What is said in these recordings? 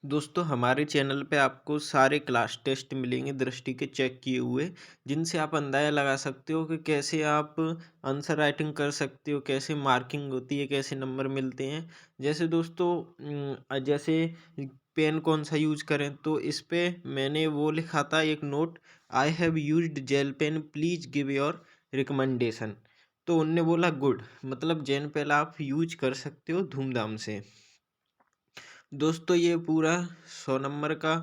दोस्तों हमारे चैनल पे आपको सारे क्लास टेस्ट मिलेंगे दृष्टि के चेक किए हुए, जिनसे आप अंदाज़ा लगा सकते हो कि कैसे आप आंसर राइटिंग कर सकते हो, कैसे मार्किंग होती है, कैसे नंबर मिलते हैं। जैसे दोस्तों जैसे पेन कौन सा यूज करें, तो इस पे मैंने वो लिखा था एक note, I have used gel pen please give your recommendation. तो उनने बोला गुड, मतलब जेल पेन आप यूज कर सकते हो धूमधाम से। दोस्तों ये पूरा 100 नंबर का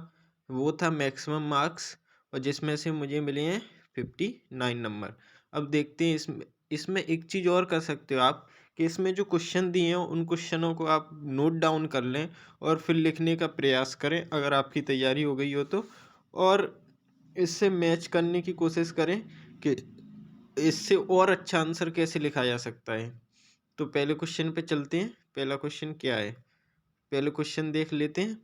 वो था मैक्सिमम मार्क्स, और जिसमें से मुझे मिले हैं 59 नंबर। अब देखते हैं इसमें इसमें एक चीज़ और कर सकते हो आप, कि इसमें जो क्वेश्चन दिए हैं उन क्वेश्चनों को आप नोट डाउन कर लें और फिर लिखने का प्रयास करें अगर आपकी तैयारी हो गई हो तो। और इससे मैच करने की कोशिश करें कि इससे और अच्छा आंसर कैसे लिखा जा सकता है। तो पहले क्वेश्चन पे चलते हैं। पहला क्वेश्चन क्या है, पहले क्वेश्चन देख लेते हैं।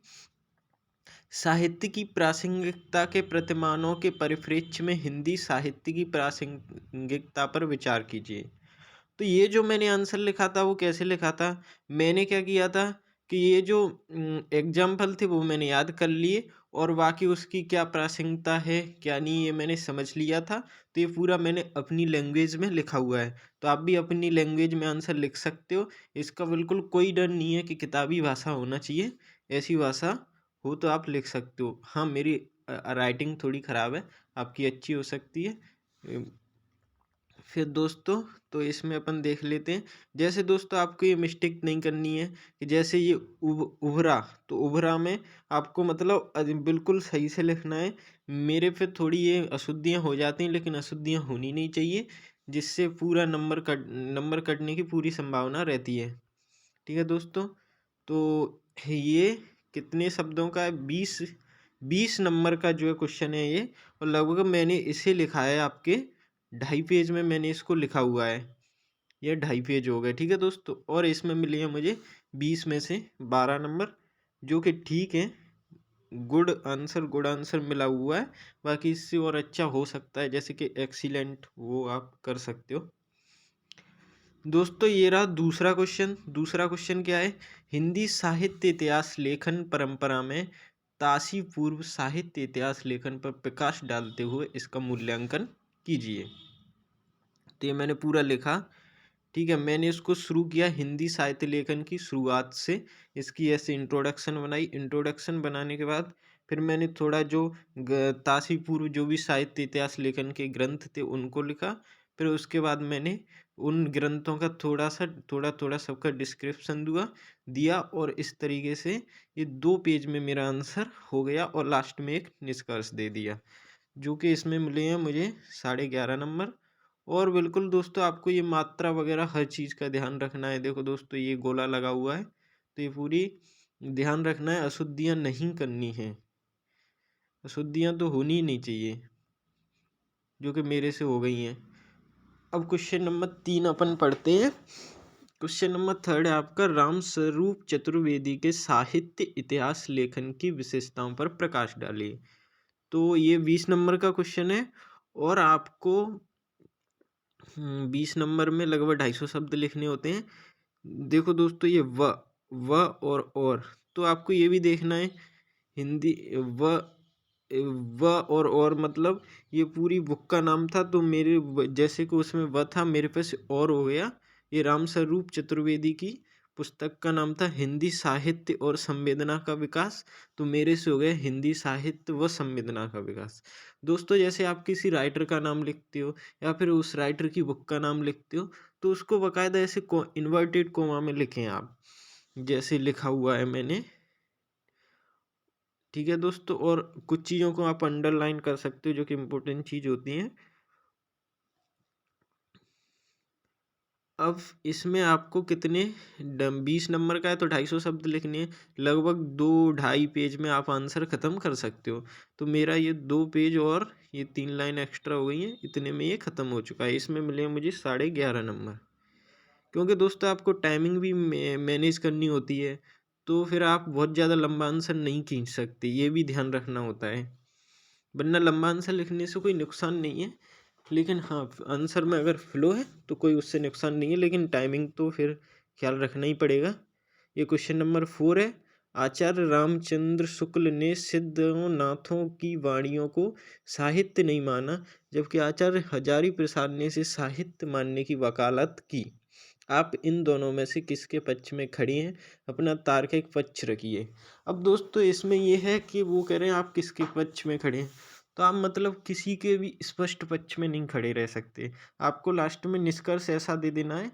साहित्य की प्रासंगिकता के प्रतिमानों के परिप्रेक्ष्य में हिंदी साहित्य की प्रासंगिकता पर विचार कीजिए। तो ये जो मैंने आंसर लिखा था वो कैसे लिखा था, मैंने क्या किया था कि ये जो एग्जाम्पल थे वो मैंने याद कर लिए, और बाकी उसकी क्या प्रासंगिकता है क्या नहीं ये मैंने समझ लिया था। तो ये पूरा मैंने अपनी लैंग्वेज में लिखा हुआ है। तो आप भी अपनी लैंग्वेज में आंसर लिख सकते हो। इसका बिल्कुल कोई डर नहीं है कि किताबी भाषा होना चाहिए, ऐसी भाषा हो तो आप लिख सकते हो। हाँ, मेरी राइटिंग थोड़ी ख़राब है, आपकी अच्छी हो सकती है। फिर दोस्तों तो इसमें अपन देख लेते हैं। जैसे दोस्तों आपको ये मिस्टेक नहीं करनी है कि जैसे ये उभरा, तो उभरा में आपको मतलब बिल्कुल सही से लिखना है। मेरे पे थोड़ी ये अशुद्धियाँ हो जाती हैं, लेकिन अशुद्धियाँ होनी नहीं चाहिए, जिससे पूरा नंबर कटने की पूरी संभावना रहती है। ठीक है दोस्तों। तो ये कितने शब्दों का है, 20 नंबर का जो है क्वेश्चन है ये, और लगभग मैंने इसे लिखा है आपके 2.5 पेज में मैंने इसको लिखा हुआ है। ये 2.5 पेज हो गए। ठीक है दोस्तों, और इसमें मिले हैं मुझे 20 में से 12 नंबर, जो कि ठीक है। गुड आंसर मिला हुआ है। बाकी इससे और अच्छा हो सकता है, जैसे कि एक्सीलेंट, वो आप कर सकते हो। दोस्तों ये रहा दूसरा क्वेश्चन। दूसरा क्वेश्चन क्या है, हिंदी साहित्य इतिहास लेखन परंपरा में ताशी पूर्व साहित्य इतिहास लेखन पर प्रकाश डालते हुए इसका मूल्यांकन कीजिए। तो ये मैंने पूरा लिखा। ठीक है, मैंने इसको शुरू किया हिंदी साहित्य लेखन की शुरुआत से, इसकी ऐसे इंट्रोडक्शन बनाई। इंट्रोडक्शन बनाने के बाद फिर मैंने थोड़ा जो ताशी पूर्व जो भी साहित्य इतिहास लेखन के ग्रंथ थे उनको लिखा। फिर उसके बाद मैंने उन ग्रंथों का थोड़ा थोड़ा सबका डिस्क्रिप्शन दिया, और इस तरीके से ये 2 पेज में मेरा आंसर हो गया, और लास्ट में एक निष्कर्ष दे दिया, जो कि इसमें मिले हैं मुझे 11.5 नंबर। और बिल्कुल दोस्तों आपको ये मात्रा वगैरह हर चीज़ का ध्यान रखना है। देखो दोस्तों ये गोला लगा हुआ है, तो ये पूरी ध्यान रखना है, अशुद्धियाँ नहीं करनी है। अशुद्धियाँ तो होनी ही नहीं चाहिए, जो कि मेरे से हो गई हैं। अब क्वेश्चन नंबर 3 अपन पढ़ते हैं। क्वेश्चन नंबर 3 है आपका, राम स्वरूप चतुर्वेदी के साहित्य इतिहास लेखन की विशेषताओं पर प्रकाश डालिए। तो ये 20 नंबर का क्वेश्चन है, और आपको 20 नंबर में लगभग 250 शब्द लिखने होते हैं। देखो दोस्तों ये व और, तो आपको ये भी देखना है हिंदी व और मतलब ये पूरी बुक का नाम था, तो मेरे जैसे कि उसमें व था, मेरे पास और हो गया। ये राम स्वरूप चतुर्वेदी की पुस्तक का नाम था हिंदी साहित्य और संवेदना का विकास, तो मेरे से हो गया हिंदी साहित्य व संवेदना का विकास। दोस्तों जैसे आप किसी राइटर का नाम लिखते हो या फिर उस राइटर की बुक का नाम लिखते हो, तो उसको बाकायदा ऐसे इन्वर्टेड कोमा में लिखें आप, जैसे लिखा हुआ है मैंने। ठीक है दोस्तों, और कुछ चीज़ों को आप अंडरलाइन कर सकते हो जो कि इम्पोर्टेंट चीज़ होती हैं। अब इसमें आपको कितने 20 नंबर का है, तो 250 शब्द लिखने हैं। लगभग 2-2.5 पेज में आप आंसर ख़त्म कर सकते हो। तो मेरा ये 2 पेज और ये 3 लाइन एक्स्ट्रा हो गई हैं, इतने में ये ख़त्म हो चुका है। इसमें मिले हैं मुझे 11.5 नंबर। क्योंकि दोस्तों आपको टाइमिंग भी मैनेज करनी होती है, तो फिर आप बहुत ज़्यादा लंबा आंसर नहीं खींच सकते, ये भी ध्यान रखना होता है। वरना लंबा आंसर लिखने से कोई नुकसान नहीं है, लेकिन हाँ आंसर में अगर फ्लो है तो कोई उससे नुकसान नहीं है, लेकिन टाइमिंग तो फिर ख्याल रखना ही पड़ेगा। ये क्वेश्चन नंबर 4 है आचार्य रामचंद्र शुक्ल ने सिद्धनाथों की वाणियों को साहित्य नहीं माना, जबकि आचार्य हजारी प्रसाद ने इसे साहित्य मानने की वकालत की। आप इन दोनों में से किसके पक्ष में खड़ी हैं? अपना तार्किक पक्ष रखिए। अब दोस्तों इसमें ये है कि वो कह रहे हैं आप किसके पक्ष में खड़े हैं, तो आप मतलब किसी के भी स्पष्ट पक्ष में नहीं खड़े रह सकते। आपको लास्ट में निष्कर्ष ऐसा दे देना है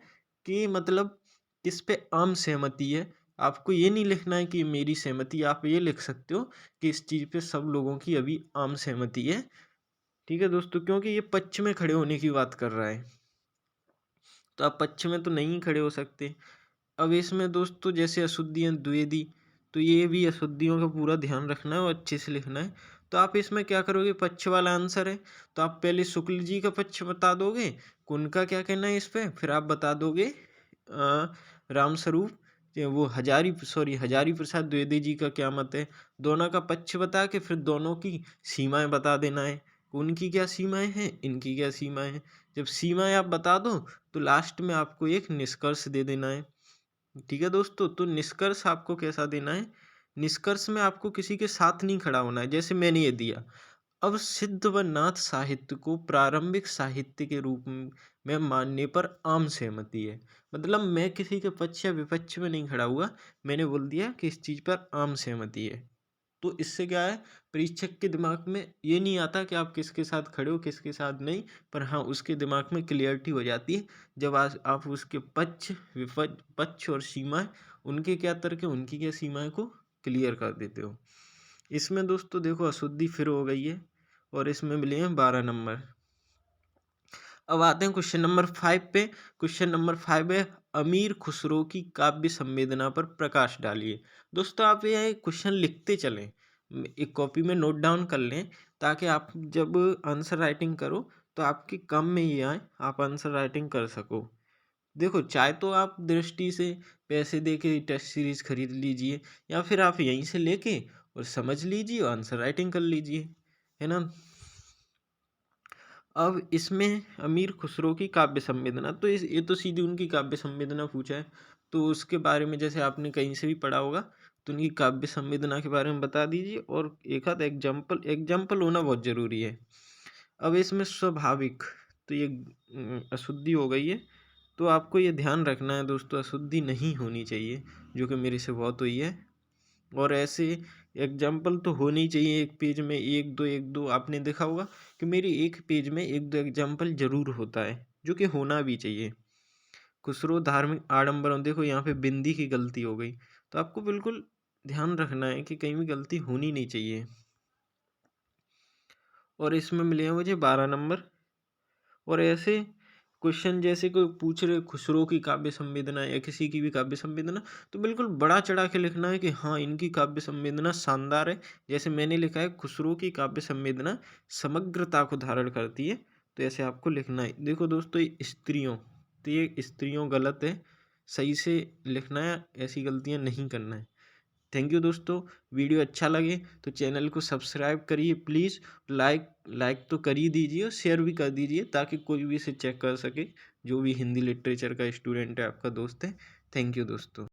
कि मतलब किस पे आम सहमति है। आपको ये नहीं लिखना है कि मेरी सहमति, आप ये लिख सकते हो कि इस चीज़ पे सब लोगों की अभी आम सहमति है। ठीक है दोस्तों, क्योंकि ये पक्ष में खड़े होने की बात कर रहा है, तो आप पक्ष में तो नहीं खड़े हो सकते। अब इसमें दोस्तों जैसे अशुद्धियाँ द्विवेदी, तो ये भी अशुद्धियों का पूरा ध्यान रखना है और अच्छे से लिखना है। तो आप इसमें क्या करोगे, पक्ष वाला आंसर है, तो आप पहले शुक्ल जी का पक्ष बता दोगे कि उनका क्या कहना है इस पे, फिर आप बता दोगे रामस्वरूप वो हजारी प्रसाद द्विवेदी जी का क्या मत है। दोनों का पक्ष बता के फिर दोनों की सीमाएं बता देना है, उनकी क्या सीमाएं हैं, इनकी क्या सीमाएं हैं। जब सीमाएं आप बता दो तो लास्ट में आपको एक निष्कर्ष दे देना है। ठीक है दोस्तों, तो निष्कर्ष आपको कैसा देना है, निष्कर्ष में आपको किसी के साथ नहीं खड़ा होना है, जैसे मैंने ये दिया। अब सिद्ध व नाथ साहित्य को प्रारंभिक साहित्य के रूप में मानने पर आम सहमति है। मतलब मैं किसी के पक्ष या विपक्ष में नहीं खड़ा हुआ, मैंने बोल दिया कि इस चीज़ पर आम सहमति है। तो इससे क्या है, परीक्षक के दिमाग में ये नहीं आता कि आप किसके साथ खड़े हो किसके साथ नहीं, पर हाँ उसके दिमाग में क्लियरिटी हो जाती है जब आज आप उसके पक्ष विपक्ष पक्ष और सीमाएं, उनके क्या तर्क है उनकी क्या सीमाएं को क्लियर कर देते हो। इसमें दोस्तों देखो अशुद्धि फिर हो गई है और इसमें मिले हैं 12 नंबर। अब आते हैं क्वेश्चन नंबर 5 पे। क्वेश्चन नंबर 5 है अमीर खुसरो की काव्य संवेदना पर प्रकाश डालिए। दोस्तों आप ये क्वेश्चन लिखते चलें, एक कॉपी में नोट डाउन कर लें, ताकि आप जब आंसर राइटिंग करो तो आपके काम में ये आए, आप आंसर राइटिंग कर सको। देखो चाहे तो आप दृष्टि से पैसे दे के टेस्ट सीरीज खरीद लीजिए, या फिर आप यहीं से लेके और समझ लीजिए और आंसर राइटिंग कर लीजिए, है ना। अब इसमें अमीर खुसरो की काव्य संवेदना, तो ये तो सीधी उनकी काव्य संवेदना पूछा है, तो उसके बारे में जैसे आपने कहीं से भी पढ़ा होगा, तो उनकी काव्य संवेदना के बारे में बता दीजिए और एक आध एग्जाम्पल एग्जाम्पल होना बहुत ज़रूरी है। अब इसमें स्वाभाविक, तो ये अशुद्धि हो गई है, तो आपको ये ध्यान रखना है दोस्तों अशुद्धि नहीं होनी चाहिए, जो कि मेरे से बहुत हुई है। और ऐसे एग्जाम्पल तो होने ही चाहिए, एक पेज में एक दो आपने देखा होगा कि मेरी एक पेज में एक दो एग्जाम्पल जरूर होता है, जो कि होना भी चाहिए। खुसरो धार्मिक आडंबरों, देखो यहाँ पे बिंदी की गलती हो गई, तो आपको बिल्कुल ध्यान रखना है कि कहीं भी गलती होनी नहीं चाहिए। और इसमें मिले हैं मुझे 12 नंबर। और ऐसे क्वेश्चन जैसे कोई पूछ रहे खुसरो की काव्य संवेदना या किसी की भी काव्य संवेदना, तो बिल्कुल बड़ा चढ़ा के लिखना है कि हाँ इनकी काव्य संवेदना शानदार है। जैसे मैंने लिखा है खुसरो की काव्य संवेदना समग्रता को धारण करती है, तो ऐसे आपको लिखना है। देखो दोस्तों ये स्त्रियों, तो ये स्त्रियों गलत है, सही से लिखना है, ऐसी गलतियाँ नहीं करना है। थैंक यू दोस्तों, वीडियो अच्छा लगे तो चैनल को सब्सक्राइब करिए प्लीज़, लाइक तो कर ही दीजिए और शेयर भी कर दीजिए, ताकि कोई भी इसे चेक कर सके, जो भी हिंदी लिटरेचर का स्टूडेंट है आपका दोस्त है। थैंक यू दोस्तों।